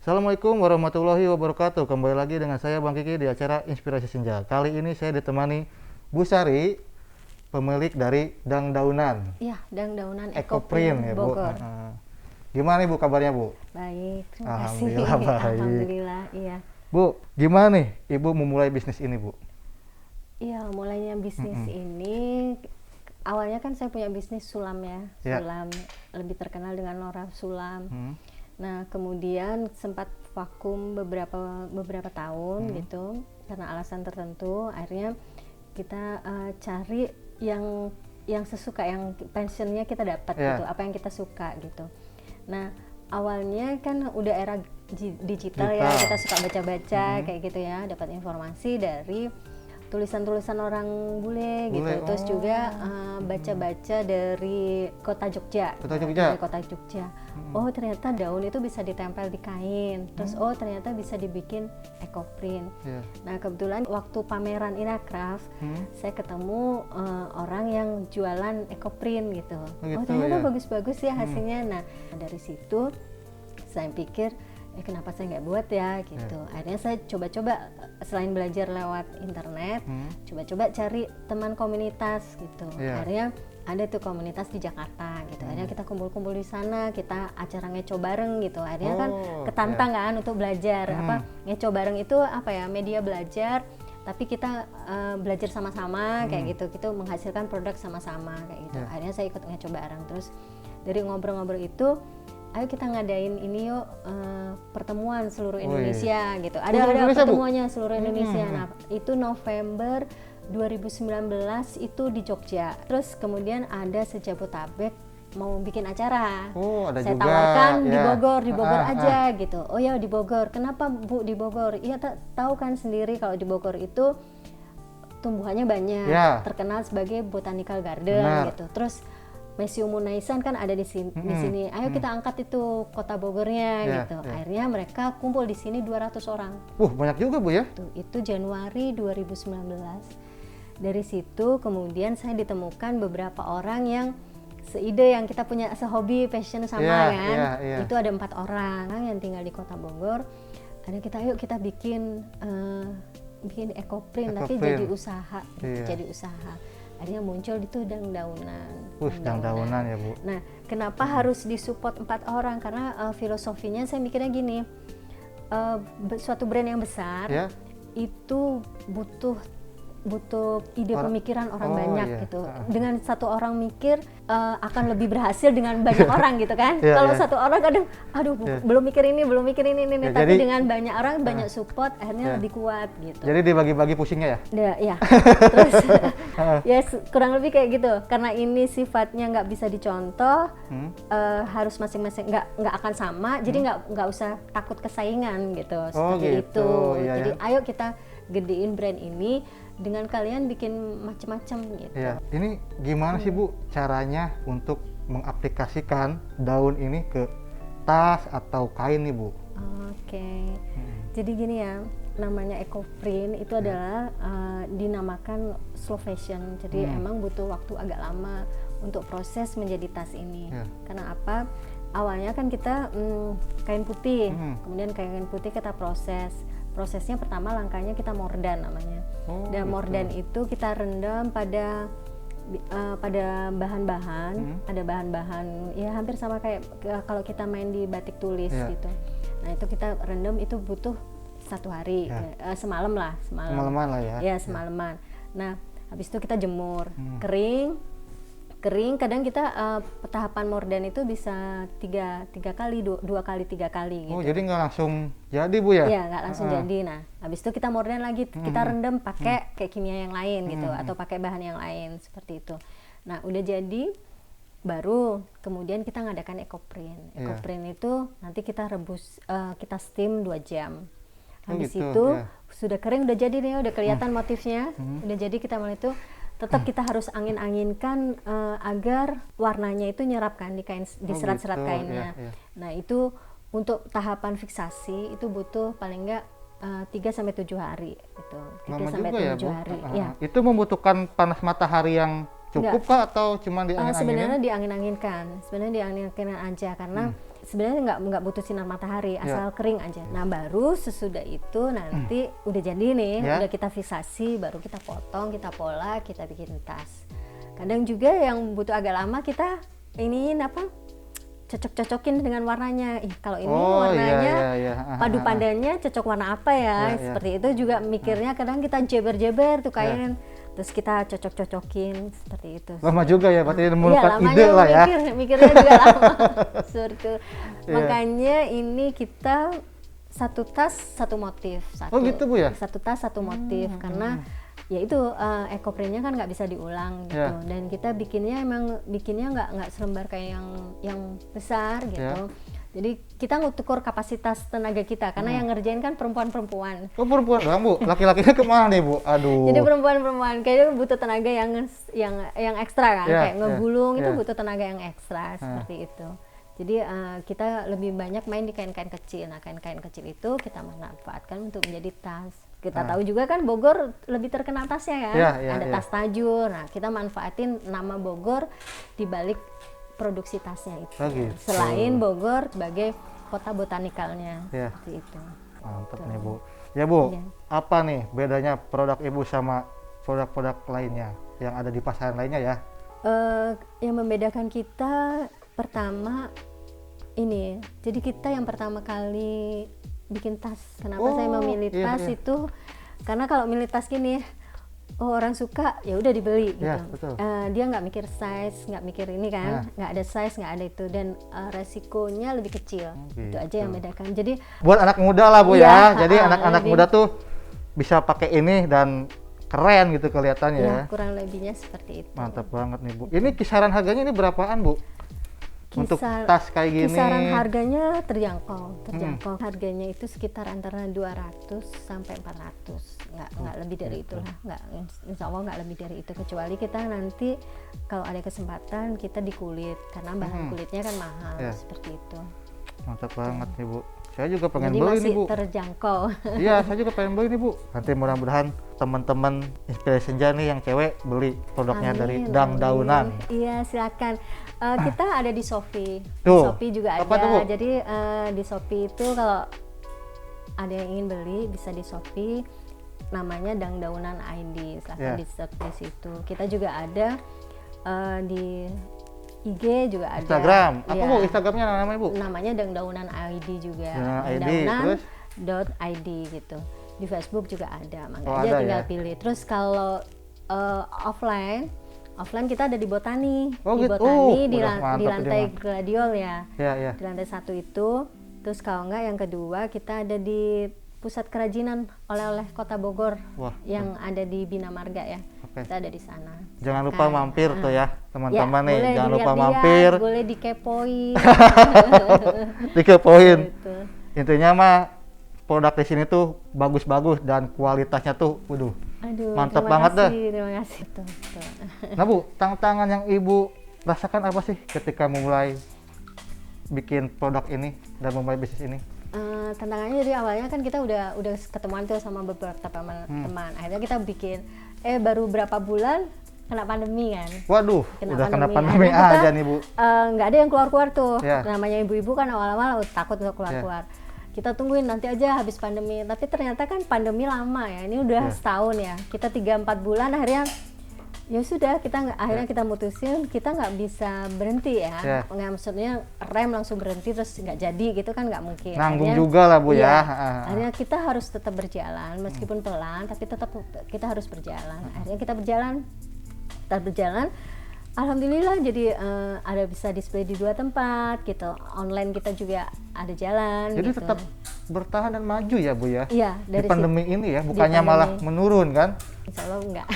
Assalamualaikum warahmatullahi wabarakatuh. Kembali lagi dengan saya Bang Kiki di acara Inspirasi Senja. Kali ini saya ditemani Bu Sari, pemilik dari Dangdaunan. Iya, Dangdaunan Ekoprint ya Bu. Bogor. Gimana nih Bu kabarnya Bu? Baik, terima kasih. Alhamdulillah baik. Alhamdulillah, iya. Bu, gimana nih Ibu memulai bisnis ini Bu? Iya, mulainya bisnis ini awalnya kan saya punya bisnis sulam ya. Ya. Sulam, lebih terkenal dengan Nora Sulam. Nah, kemudian sempat vakum beberapa tahun gitu karena alasan tertentu. Akhirnya kita cari yang sesuka, yang passionnya kita dapat gitu, apa yang kita suka gitu. Nah, awalnya kan udah era digital ya, kita suka baca-baca kayak gitu ya, dapat informasi dari tulisan-tulisan orang bule gitu, terus juga baca-baca dari kota Jogja. Dari kota Jogja. Oh, ternyata daun itu bisa ditempel di kain. Terus oh, ternyata bisa dibikin ekoprint. Nah, kebetulan waktu pameran Inacraft, saya ketemu orang yang jualan ekoprint gitu. Oh, ternyata bagus-bagus ya hasilnya. Nah, dari situ saya pikir kenapa saya nggak buat ya gitu. Akhirnya saya coba-coba selain belajar lewat internet, coba-coba cari teman komunitas gitu. Akhirnya ada tuh komunitas di Jakarta gitu. Akhirnya kita kumpul-kumpul di sana, kita acara ngeco bareng gitu. Akhirnya kan ketantang kan untuk belajar. Ngeco bareng itu apa ya, media belajar, tapi kita belajar sama-sama kayak gitu. Kita menghasilkan produk sama-sama kayak gitu. Akhirnya saya ikut ngeco bareng. Terus dari ngobrol-ngobrol itu, ayo kita ngadain ini yuk, pertemuan seluruh Indonesia gitu. Ada pertemuannya seluruh Indonesia. Nah, itu November 2019 itu di Jogja. Terus kemudian ada sejabotabek mau bikin acara. Ada saya juga, tawarkan di Bogor aja gitu. Oh ya, di Bogor. Kenapa Bu di Bogor? Iya, tahu kan sendiri kalau di Bogor itu tumbuhannya banyak, terkenal sebagai botanical garden gitu. Terus Museum Munaisan kan ada di sini. Ayo kita angkat itu kota Bogornya gitu. Akhirnya mereka kumpul di sini 200 orang. Banyak juga Bu ya? Itu Januari 2019. Dari situ kemudian saya ditemukan beberapa orang yang seide, yang kita punya sehobi, passion sama kan. Itu ada 4 orang yang tinggal di kota Bogor. Ada ayo kita bikin ekoprint tapi jadi usaha. Jadi usaha. Akhirnya muncul itu Dangdaunan. Dangdaunan ya Bu. Nah, kenapa harus disupport 4 orang? Karena filosofinya saya mikirnya gini, suatu brand yang besar itu butuh ide pemikiran orang banyak gitu. Dengan satu orang mikir akan lebih berhasil dengan banyak orang gitu kan. Kalau satu orang kadang belum mikir ini, tapi dengan banyak orang, banyak support, akhirnya lebih kuat gitu. Jadi dibagi-bagi pusingnya ya? Ya. Terus kurang lebih kayak gitu. Karena ini sifatnya nggak bisa dicontoh, harus masing-masing nggak akan sama. Jadi nggak usah takut kesaingan gitu. Seperti itu. Jadi ayo kita gedein brand ini dengan kalian bikin macam-macam gitu. Ini gimana sih Bu caranya untuk mengaplikasikan daun ini ke tas atau kain nih Bu? Jadi gini ya, namanya ekoprint itu adalah dinamakan slow fashion. Jadi emang butuh waktu agak lama untuk proses menjadi tas ini. Karena apa? Awalnya kan kita kain putih, kemudian kain putih kita prosesnya pertama langkahnya kita mordan namanya. Dan mordan itu kita rendam pada bahan-bahan, ada bahan-bahan ya hampir sama kayak kalau kita main di batik tulis gitu. Nah, itu kita rendam, itu butuh 1 hari, semalaman lah ya. Semalaman. Nah, habis itu kita jemur, kering. Kadang kita tahapan mordan itu bisa 3 kali, 2 kali 3 kali gitu. Jadi nggak langsung jadi Bu ya? Iya, nggak langsung jadi. Nah, habis itu kita mordan lagi, kita rendam pakai kayak kimia yang lain gitu, atau pakai bahan yang lain seperti itu. Nah, udah jadi, baru kemudian kita ngadakan ekoprint. Ekoprint itu nanti kita rebus, kita steam 2 jam. Habis itu sudah kering, udah jadi nih, udah kelihatan motifnya, udah jadi, kita mulai itu tetap kita harus angin-anginkan agar warnanya itu nyerap kan di kain, di serat-serat kainnya. Nah, itu untuk tahapan fiksasi itu butuh paling enggak 3-7 hari gitu. 3-7 hari. Itu membutuhkan panas matahari yang cukup kah atau cuma diangin-anginin? Sebenarnya diangin-anginkan aja karena sebenarnya nggak butuh sinar matahari, asal kering aja. Nah baru sesudah itu nanti udah jadi nih, udah kita fiksasi, baru kita potong, kita pola, kita bikin tas. Kadang juga yang butuh agak lama kita cocok-cocokin dengan warnanya. Kalau ini warnanya padu padannya cocok warna apa ya? Seperti itu juga mikirnya kadang kita jeber-jeber tuh kain. Terus kita cocok-cocokin seperti itu. Lama juga ya, berarti menemukan ide lah ya. Mikirnya juga lama. Seperti makanya ini kita satu tas satu motif. Oh gitu Bu ya? Satu tas satu motif karena ya itu ekoprintnya kan nggak bisa diulang gitu. Dan kita bikinnya nggak selembar kayak yang besar gitu. Jadi kita ngukur kapasitas tenaga kita karena yang ngerjain kan perempuan-perempuan. Oh perempuan doang Bu, laki-lakinya kemana nih Bu? Aduh. Jadi perempuan-perempuan kayaknya butuh tenaga yang ekstra kan, kayak ngegulung itu butuh tenaga yang ekstra seperti itu. Jadi kita lebih banyak main di kain-kain kecil. Nah kain-kain kecil itu kita manfaatkan untuk menjadi tas. Kita tahu juga kan Bogor lebih terkenal tasnya kan, ada tas tajur. Nah kita manfaatin nama Bogor di balik produksi tasnya itu. Gitu. Selain Bogor sebagai kota botanikalnya, seperti itu. Mantap nih Bu. Ya Bu, apa nih bedanya produk Ibu sama produk-produk lainnya yang ada di pasaran lainnya ya? Yang membedakan kita pertama ini, jadi kita yang pertama kali bikin tas. Kenapa saya memilih tas itu? Karena kalau milih tas gini, orang suka ya udah dibeli gitu. Dia nggak mikir size, nggak mikir ini kan, nggak ada size, nggak ada itu, dan resikonya lebih kecil. Itu aja yang membedakan. Jadi buat anak muda lah Bu ya. Jadi anak-anak muda tuh bisa pakai ini dan keren gitu kelihatannya ya. Kurang lebihnya seperti itu. Mantap banget nih Bu. Ini kisaran harganya ini berapaan Bu? Untuk tas kayak gini. Kisaran harganya terjangkau. Harganya itu sekitar antara 200 sampai 400. Nggak lebih dari itulah. Insya Allah nggak lebih dari itu, kecuali kita nanti kalau ada kesempatan kita di kulit karena bahan kulitnya kan mahal seperti itu. Mantap banget nih Bu. Saya juga pengen Jadi beli masih nih Bu. Terjangkau. Iya, saya juga pengen beli nih Bu. Nanti mudah-mudahan teman-teman Inspirasi Senja nih yang cewek beli produknya dari Dang Daunan. Iya, silakan. Kita ada di Shopee. Di Tuh. Shopee juga Apa ada. tuh, Bu? Jadi di Shopee itu kalau ada yang ingin beli bisa di Shopee. Namanya Dang Daunan ID. Silakan di search di situ. Kita juga ada di IG juga ada. Instagram. Apa Bu Instagramnya namanya Bu? Namanya Dang Daunan ID juga. Daunan.id gitu. Di Facebook juga ada. Makanya ada tinggal pilih. Terus kalau offline kita ada di Botani. Di gitu. Botani di lantai Gladiol ya. Iya. Di lantai 1 itu. Terus kalau enggak yang kedua kita ada di Pusat Kerajinan Oleh-oleh Kota Bogor yang ada di Bina Marga ya. Kita ada di sana. Jangan lupa mampir tuh ya teman-teman nih. Boleh Jangan lupa dilihat-lihat, mampir. boleh dikepoin. Dikepoin. Gitu. Intinya mah produk di sini tuh bagus-bagus dan kualitasnya tuh, waduh, mantap banget dah. Terima kasih tuh. Nah Bu, tantangan yang Ibu rasakan apa sih ketika mulai bikin produk ini dan memulai bisnis ini? Tantangannya jadi awalnya kan kita udah ketemuan tuh sama beberapa teman. Akhirnya kita bikin baru berapa bulan kena pandemi kan. Waduh, udah kena pandemi aja nih Bu. Nggak ada yang keluar-keluar tuh. Namanya ibu-ibu kan awal-awal takut untuk keluar-keluar. Kita tungguin nanti aja habis pandemi. Tapi ternyata kan pandemi lama ya. Ini udah setahun ya. Kita 3-4 bulan akhirnya ya sudah akhirnya kita mutusin kita nggak bisa berhenti ya. Maksudnya rem langsung berhenti terus nggak jadi gitu kan nggak mungkin. Nanggung juga lah Bu ya. Akhirnya kita harus tetap berjalan meskipun pelan tapi tetap kita harus berjalan. Akhirnya kita berjalan. Alhamdulillah jadi ada bisa display di 2 tempat gitu. Online kita juga ada jalan. Jadi gitu. tetap bertahan dan maju ya Bu ya. Iya, dari di pandemi ini ya, bukannya malah menurun kan? Insya Allah enggak.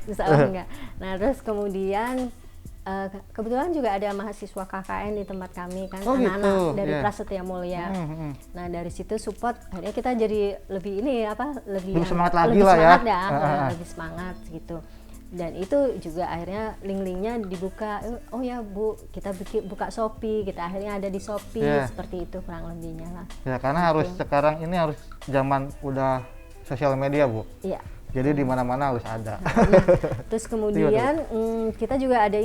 Insya Allah enggak. Nah terus kemudian kebetulan juga ada mahasiswa KKN di tempat kami kan, anak-anak dari Prasetya Mulia. Nah dari situ support, akhirnya kita jadi lebih lebih semangat lagi lah ya. Lebih semangat gitu. Dan itu juga akhirnya link-linknya dibuka. Oh ya Bu, kita buka Shopee, kita akhirnya ada di Shopee seperti itu kurang lebihnya lah. Ya karena harus sekarang ini harus zaman udah sosial media Bu. Iya. Jadi di mana-mana harus ada. Nah, terus kemudian kita juga ada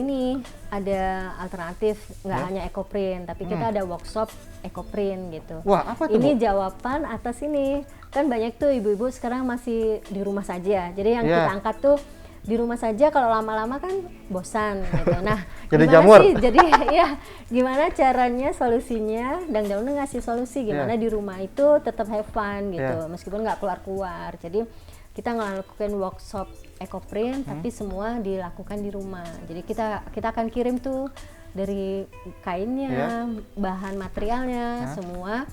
alternatif, nggak hanya ekoprint, tapi kita ada workshop ekoprint gitu. Wah, apa tuh, ini Bu? jawaban atas ini. Kan banyak tuh ibu-ibu sekarang masih di rumah saja. Jadi yang kita angkat tuh di rumah saja, kalau lama-lama kan bosan gitu. Nah, jadi gimana jamur. sih? Jadi ya gimana caranya, solusinya? Dang Dauna ngasih solusi gimana di rumah itu tetap have fun gitu, meskipun nggak keluar-keluar. Jadi kita ngelakukan workshop ekoprint, tapi semua dilakukan di rumah. Jadi kita akan kirim tuh dari kainnya, bahan materialnya, semua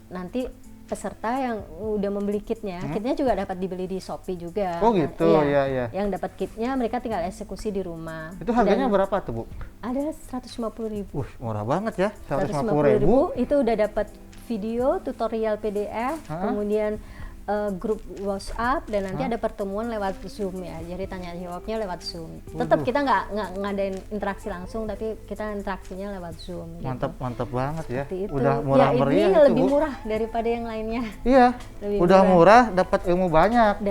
nanti peserta yang udah membeli kitnya, kitnya juga dapat dibeli di Shopee juga. Oh gitu, ya. Yang dapat kitnya mereka tinggal eksekusi di rumah. Itu harganya berapa tuh, Bu? Ada 150.000. Murah banget ya, 150.000. Itu udah dapat video, tutorial PDF, kemudian grup WhatsApp, dan nanti ada pertemuan lewat Zoom ya. Jadi tanya jawabnya lewat Zoom. Tetap kita nggak ngadain interaksi langsung, tapi kita interaksinya lewat Zoom. Mantap banget ya. Itu. Udah murah meriah. Ini lebih murah daripada yang lainnya. Iya. Udah murah, dapat ilmu banyak.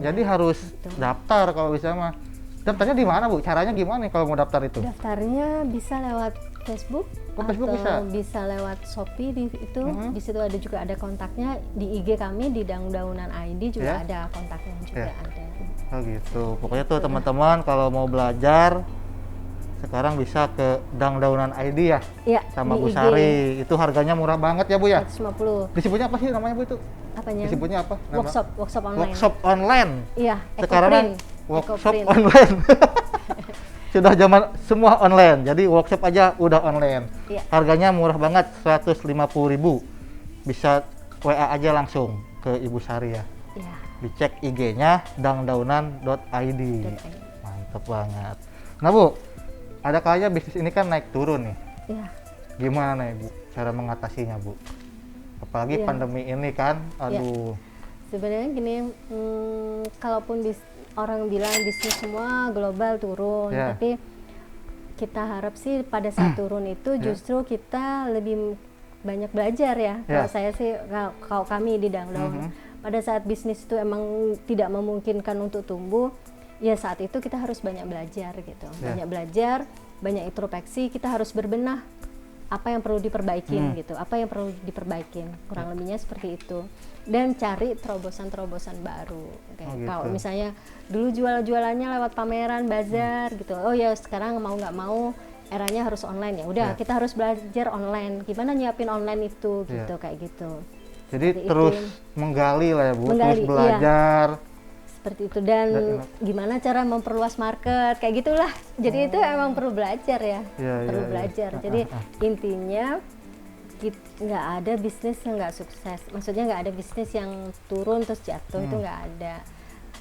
Jadi harus daftar kalau bisa mah. Daftarnya di mana, Bu? Caranya gimana nih kalau mau daftar itu? Daftarnya bisa lewat Facebook, Facebook bisa lewat Shopee itu. Di situ juga ada kontaknya, di IG kami di Dangdaunan ID juga ada kontaknya juga ada. Oh gitu. Pokoknya tuh teman-teman kalau mau belajar sekarang bisa ke Dangdaunan ID ya. Iya, sama Bu Sari. Itu harganya murah banget ya, Bu ya? 150. Disebutnya apa sih namanya, Bu, itu? Apanya? Disebutnya apa? Workshop online. Workshop online. Iya, sekarang workshop online. Sudah zaman semua online, jadi workshop aja udah online. Harganya murah banget, 150.000. Bisa WA aja langsung ke Ibu Sari ya. Dicek IG-nya dangdaunan.id. Mantap banget. Nah, Bu, ada kalanya bisnis ini kan naik turun nih. Gimana nih, Bu, cara mengatasinya, Bu? Apalagi pandemi ini kan, aduh. Sebenarnya gini, kalaupun orang bilang bisnis semua global turun, tapi kita harap sih pada saat turun itu justru kita lebih banyak belajar ya. Kalau saya sih, kalau kami di Dangdaun, pada saat bisnis itu emang tidak memungkinkan untuk tumbuh, ya saat itu kita harus banyak belajar gitu. Banyak belajar, banyak introspeksi, kita harus berbenah apa yang perlu diperbaikin gitu, apa yang perlu diperbaikin, kurang lebihnya seperti itu. Dan cari terobosan-terobosan baru. Kalau misalnya dulu jualannya lewat pameran, bazar gitu, oh ya sekarang mau nggak mau eranya harus online, ya udah kita harus belajar online, gimana nyiapin online itu gitu, kayak gitu. Jadi seperti terus itu. Menggali lah ya, Bu, terus belajar. Seperti itu, dan gimana cara memperluas market, kayak gitulah. Jadi itu emang perlu belajar ya, perlu belajar. Jadi intinya nggak ada bisnis yang nggak sukses, maksudnya nggak ada bisnis yang turun terus jatuh, itu nggak ada,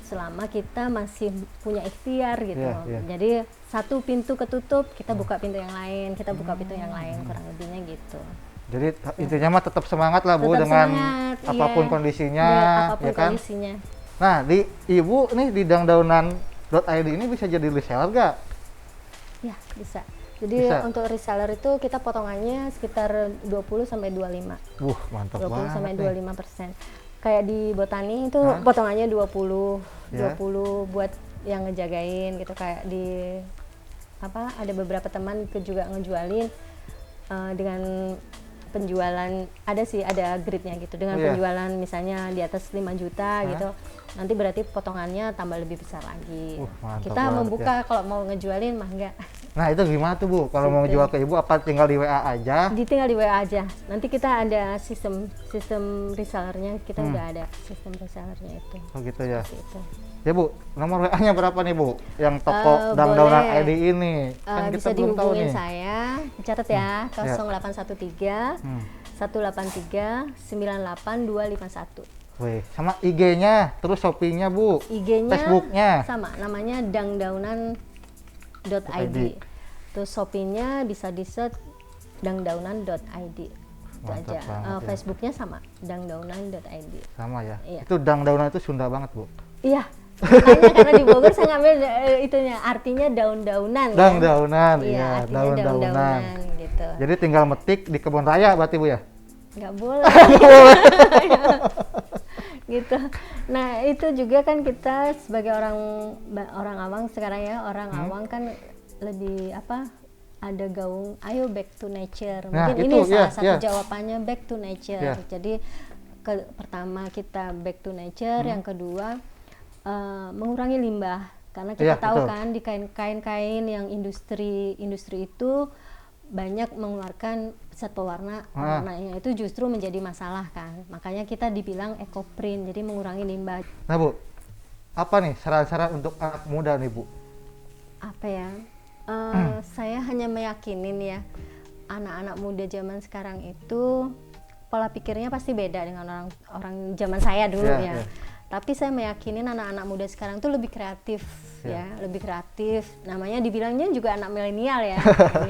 selama kita masih punya ikhtiar gitu. Jadi satu pintu ketutup, kita buka pintu yang lain, kita buka pintu yang lain, kurang lebihnya gitu. Jadi intinya mah tetap semangat lah, Bu, tetap dengan semangat, apapun kondisinya, apapun kondisinya. Nah, di Ibu nih di dangdaunan.id ini bisa jadi reseller nggak? Ya, bisa. Jadi untuk reseller itu kita potongannya sekitar 20 sampai 25. Mantap 20 banget. 20 sampai 25%. Kayak di Botani itu potongannya 20 buat yang ngejagain gitu, kayak di ada beberapa teman juga ngejualin dengan penjualan, ada gridnya gitu, dengan penjualan misalnya di atas 5 juta gitu, nanti berarti potongannya tambah lebih besar lagi. Kita membuka kalau mau ngejualin mah enggak. Nah, itu gimana tuh, Bu? Kalau mau jual ke Ibu apa tinggal di WA aja? Tinggal di WA aja. Nanti kita ada sistem resellernya, kita udah ada sistem resellernya itu. Oh gitu ya. Gitu. Ya, Bu, nomor WA-nya berapa nih, Bu? Yang toko Dangdaunan ID ini. Kan kita bisa dihubungin saya, catat ya, 0813 183 98251. Wih, sama IG-nya, terus Shopee-nya, Bu. IG-nya Facebook-nya sama, namanya dangdaunan.id. Terus Shopee-nya bisa di-search dangdaunan.id. Itu aja. Facebook-nya sama, dangdaunan.id. Sama ya. Itu Dangdaunan itu Sunda banget, Bu. Iya. Makanya karena di Bogor saya ngambil itunya, artinya daun-daunan. Daun-daunan, iya, daun-daunan gitu. Jadi tinggal metik di kebun raya berarti, Bu ya? Nggak boleh. gitu. Nah itu juga kan kita sebagai orang awang sekarang ya, orang awang kan lebih apa, ada gaung ayo back to nature. Nah, Mungkin itu, ini salah satu ya. jawabannya back to nature. Jadi pertama kita back to nature, yang kedua mengurangi limbah, karena kita tahu betul. kan di kain-kain yang industri itu banyak mengeluarkan zat pewarna, warnanya itu justru menjadi masalah kan. Makanya kita dibilang eco-print, jadi mengurangi limbah. Nah Bu, apa nih saran-saran untuk anak muda nih Bu? Apa ya? Saya hanya meyakinin ya, anak-anak muda zaman sekarang itu pola pikirnya pasti beda dengan orang zaman saya dulu ya. Tapi saya meyakinin anak-anak muda sekarang tuh lebih kreatif ya, lebih kreatif. Namanya dibilangnya juga anak milenial ya,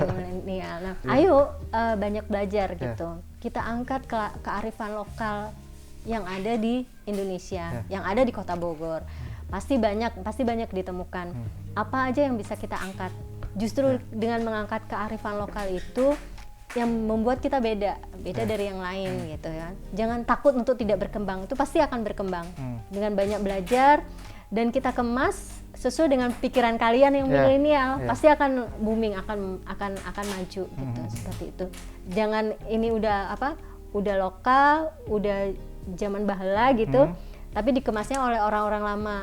milenial. Nah, ayo banyak belajar gitu. Kita angkat kearifan lokal yang ada di Indonesia, yang ada di Kota Bogor. Pasti banyak ditemukan. Apa aja yang bisa kita angkat? Justru dengan mengangkat kearifan lokal itu yang membuat kita beda dari yang lain gitu ya. Jangan takut untuk tidak berkembang, itu pasti akan berkembang dengan banyak belajar, dan kita kemas sesuai dengan pikiran kalian yang milenial, pasti akan booming, akan maju gitu, seperti itu. Jangan ini udah lokal, udah zaman baheula gitu, tapi dikemasnya oleh orang-orang lama,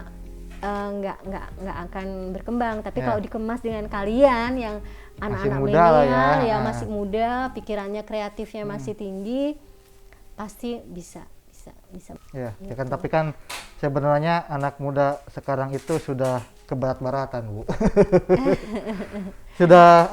nggak akan berkembang. Tapi kalau dikemas dengan kalian yang anak-anak milenial ya, masih muda, pikirannya kreatifnya masih tinggi, pasti bisa. Ya, gitu. Kan, tapi kan sebenarnya anak muda sekarang itu sudah kebarat-baratan Bu. Sudah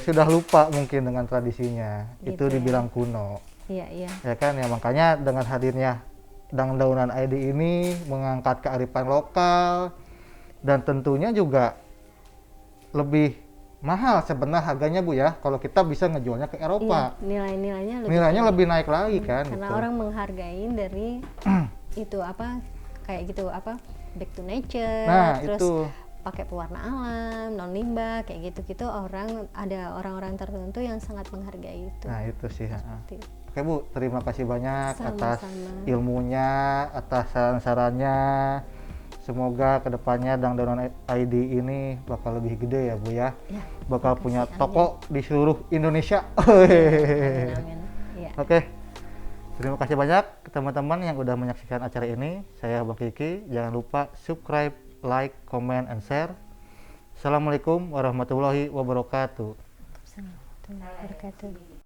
sudah lupa mungkin dengan tradisinya, gitu, itu dibilang kuno. Iya. Ya kan, ya makanya dengan hadirnya Dangdaunan ID ini mengangkat kearifan lokal, dan tentunya juga lebih mahal sebenarnya harganya Bu ya, kalau kita bisa ngejualnya ke Eropa. Iya, nilainya lebih naik lagi kan. Karena gitu. orang menghargai dari itu kayak gitu back to nature, terus pakai pewarna alam, non limbah, kayak gitu ada orang-orang tertentu yang sangat menghargai itu. Nah itu sih. Oke Bu, terima kasih banyak atas ilmunya, atas saran-sarannya. Semoga kedepannya Dangdaunan ID ini bakal lebih gede ya Bu ya. Bakal punya toko di seluruh Indonesia. Amin. Oke, terima kasih banyak teman-teman yang udah menyaksikan acara ini. Saya Bang Kiki. Jangan lupa subscribe, like, comment, and share. Assalamualaikum warahmatullahi wabarakatuh. Assalamualaikum warahmatullahi wabarakatuh.